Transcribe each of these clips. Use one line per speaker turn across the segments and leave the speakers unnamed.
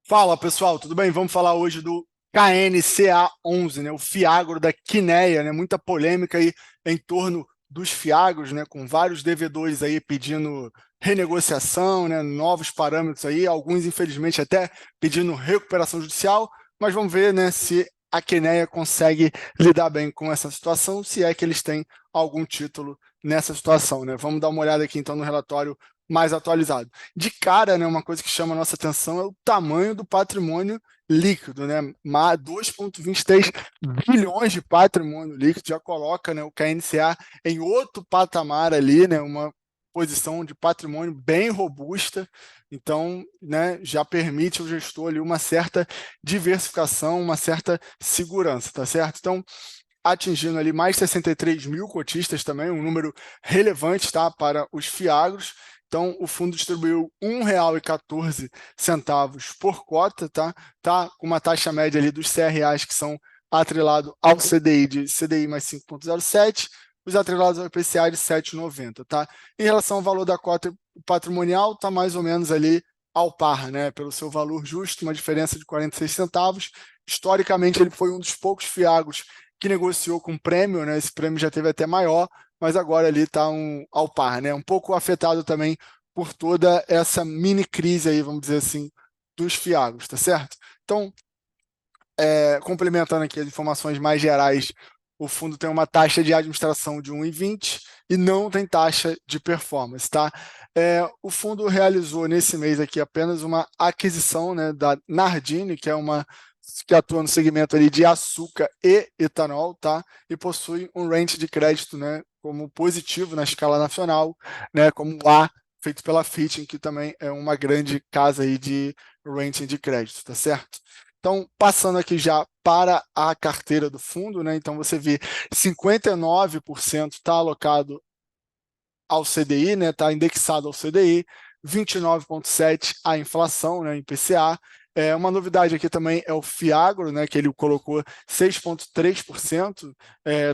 Fala pessoal, tudo bem? Vamos falar hoje do KNCA11, né? O Fiagro da Quineia, né? Muita polêmica aí em torno dos Fiagros, né? Com vários devedores aí pedindo renegociação, né? Novos parâmetros aí, alguns infelizmente até pedindo recuperação judicial, mas vamos ver, né? Se a Quineia consegue lidar bem com essa situação, se é que eles têm algum título nessa situação, né? Vamos dar uma olhada aqui então no relatório mais atualizado. De cara, né, uma coisa que chama a nossa atenção é o tamanho do patrimônio líquido, né? 2,23 bilhões de patrimônio líquido já coloca, né, o KNCA em outro patamar ali, né, uma posição de patrimônio bem robusta, então, né, já permite ao gestor ali uma certa diversificação, uma certa segurança, tá certo? Então, atingindo ali mais 63 mil cotistas também, um número relevante, tá, para os fiagros. Então, o fundo distribuiu R$ 1,14 por cota, tá com uma taxa média ali dos CRAs que são atrelados ao CDI de CDI mais 5,07, os atrelados ao IPCA de 7,90, tá? Em relação ao valor da cota patrimonial, tá mais ou menos ali ao par, né, pelo seu valor justo, uma diferença de 46 centavos. Historicamente, ele foi um dos poucos fiagros que negociou com prêmio, né? Esse prêmio já teve até maior, mas agora ali está ao par, né? Um pouco afetado também por toda essa mini crise aí, vamos dizer assim, dos fiagros, tá certo? Então, complementando aqui as informações mais gerais, o fundo tem uma taxa de administração de 1,20 e não tem taxa de performance, tá? O fundo realizou nesse mês aqui apenas uma aquisição, né, da Nardini, que é uma que atua no segmento ali de açúcar e etanol, tá? E possui um rating de crédito, né, como positivo na escala nacional, né, como A, feito pela Fitch, que também é uma grande casa aí de rating de crédito, tá certo? Então, passando aqui já para a carteira do fundo, né? Então você vê 59% está alocado ao CDI, né? Está indexado ao CDI, 29,7% à inflação, né? IPCA. Uma novidade aqui também é o Fiagro, né? Que ele colocou 6,3%.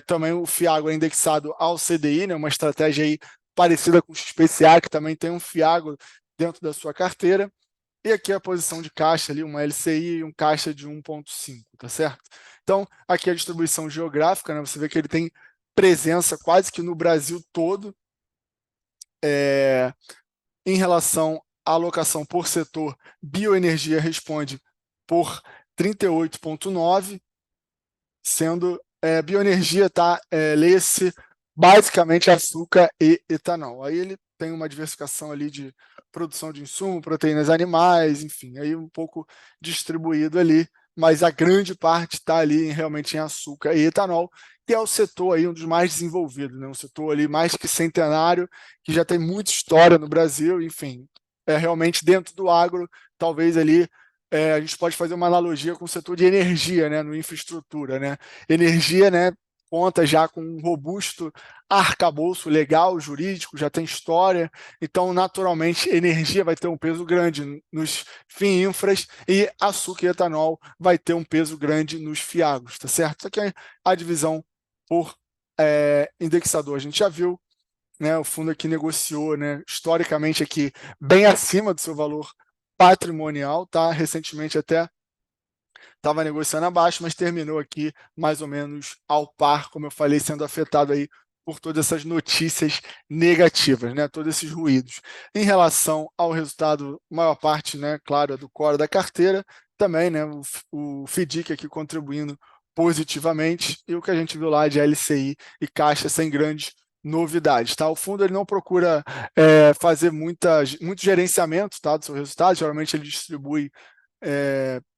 Também o Fiagro é indexado ao CDI, né? Uma estratégia aí parecida com o XPCA, que também tem um Fiagro dentro da sua carteira. E aqui a posição de caixa ali, uma LCI e um caixa de 1,5, tá certo? Então, aqui a distribuição geográfica, né? Você vê que ele tem presença quase que no Brasil todo. Em relação à alocação por setor, bioenergia responde por 38,9, sendo bioenergia, tá? Leia-se basicamente açúcar e etanol. Aí ele tem uma diversificação ali de produção de insumo, proteínas animais, enfim, aí um pouco distribuído ali, mas a grande parte está ali realmente em açúcar e etanol, que é o setor aí um dos mais desenvolvidos, né? Um setor ali mais que centenário, que já tem muita história no Brasil, enfim, é realmente dentro do agro, talvez ali a gente pode fazer uma analogia com o setor de energia, né, no infraestrutura, né? Energia, né, conta já com um robusto arcabouço legal, jurídico, já tem história, então naturalmente energia vai ter um peso grande nos FIINFRAs e açúcar e etanol vai ter um peso grande nos FIAGros, tá certo? Isso aqui é a divisão por indexador, a gente já viu, né, o fundo aqui negociou, né, historicamente aqui bem acima do seu valor patrimonial, tá? Recentemente até estava negociando abaixo, mas terminou aqui mais ou menos ao par, como eu falei, sendo afetado aí por todas essas notícias negativas, né? Todos esses ruídos. Em relação ao resultado, maior parte, né, claro, é do core da carteira, também, né, o FDIC aqui contribuindo positivamente, e o que a gente viu lá de LCI e Caixa sem grandes novidades, tá? O fundo ele não procura fazer muito gerenciamento, tá, do seu resultado, geralmente ele distribui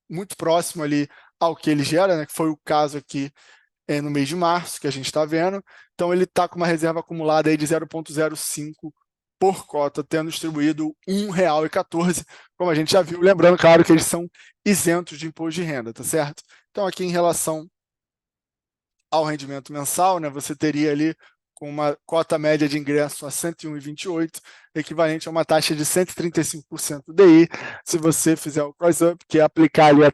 muito próximo ali ao que ele gera, né, que foi o caso aqui no mês de março, que a gente está vendo. Então, ele está com uma reserva acumulada aí de 0,05 por cota, tendo distribuído R$ 1,14, como a gente já viu. Lembrando, claro, que eles são isentos de imposto de renda, tá certo? Então, aqui em relação ao rendimento mensal, né, você teria ali com uma cota média de ingresso a 101,28, equivalente a uma taxa de 135% do DI, se você fizer o cross-up, que é aplicar ali o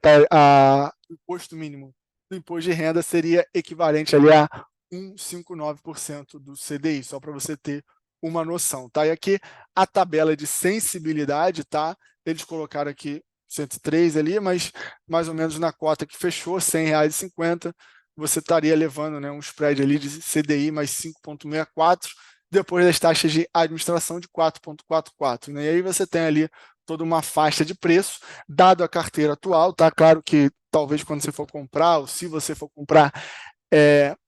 imposto mínimo do imposto de renda, seria equivalente ali a 1,59% do CDI, só para você ter uma noção, tá? E aqui a tabela de sensibilidade, tá? Eles colocaram aqui 103 ali, mas mais ou menos na cota que fechou, R$ 100,50, você estaria levando, né, um spread ali de CDI mais 5,64, depois das taxas de administração de 4,44. Né? E aí você tem ali toda uma faixa de preço, dado a carteira atual, tá? Claro que talvez quando você for comprar, ou se você for comprar,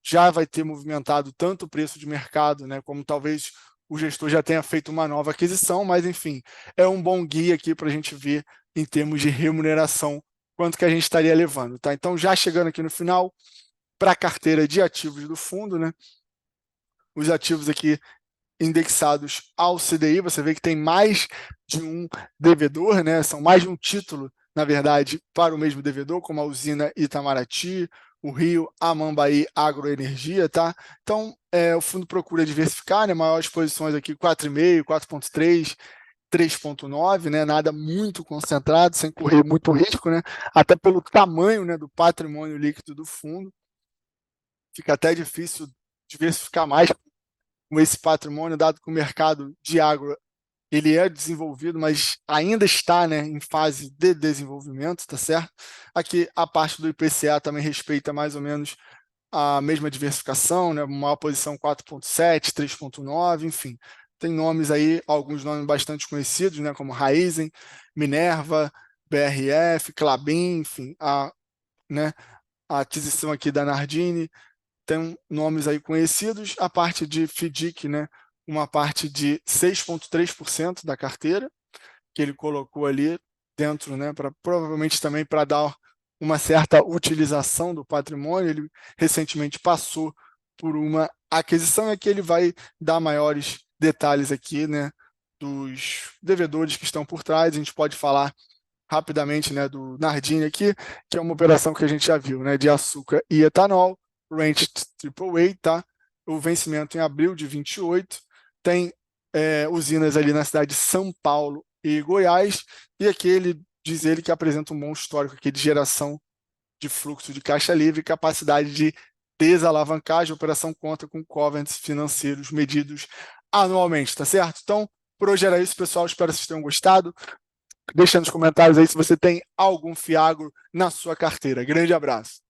já vai ter movimentado tanto o preço de mercado, né, como talvez o gestor já tenha feito uma nova aquisição, mas enfim, é um bom guia aqui para a gente ver em termos de remuneração quanto que a gente estaria levando. Tá? Então, já chegando aqui no final, para a carteira de ativos do fundo, né, os ativos aqui indexados ao CDI, você vê que tem mais de um devedor, né? São mais de um título, na verdade, para o mesmo devedor, como a usina Itamaraty, o Rio Amambaí Agroenergia, tá? Então, o fundo procura diversificar, né? Maiores posições aqui, 4,5, 4,3, 3,9, né? Nada muito concentrado, sem correr muito risco, né? Até pelo tamanho, né, do patrimônio líquido do fundo. Fica até difícil diversificar mais com esse patrimônio, dado que o mercado de agro ele é desenvolvido, mas ainda está, né, em fase de desenvolvimento, tá certo? Aqui a parte do IPCA também respeita mais ou menos a mesma diversificação, né, maior posição 4,7, 3,9, enfim. Tem nomes aí, alguns nomes bastante conhecidos, né, como Raizen, Minerva, BRF, Klabin, enfim, né, a aquisição aqui da Nardini, tem nomes aí conhecidos, a parte de FDIC, né, uma parte de 6,3% da carteira, que ele colocou ali dentro, né, provavelmente também para dar uma certa utilização do patrimônio. Ele recentemente passou por uma aquisição, e aqui ele vai dar maiores detalhes aqui, né, dos devedores que estão por trás. A gente pode falar rapidamente, né, do Nardini aqui, que é uma operação que a gente já viu, né, de açúcar e etanol, Range AAA, tá? O vencimento em abril de 28, tem usinas ali na cidade de São Paulo e Goiás, e aqui ele diz ele que apresenta um bom histórico aqui de geração de fluxo de caixa livre e capacidade de desalavancagem. A operação conta com covenants financeiros medidos anualmente, tá certo? Então, por hoje era isso, pessoal. Espero que vocês tenham gostado. Deixa nos comentários aí se você tem algum Fiagro na sua carteira. Grande abraço.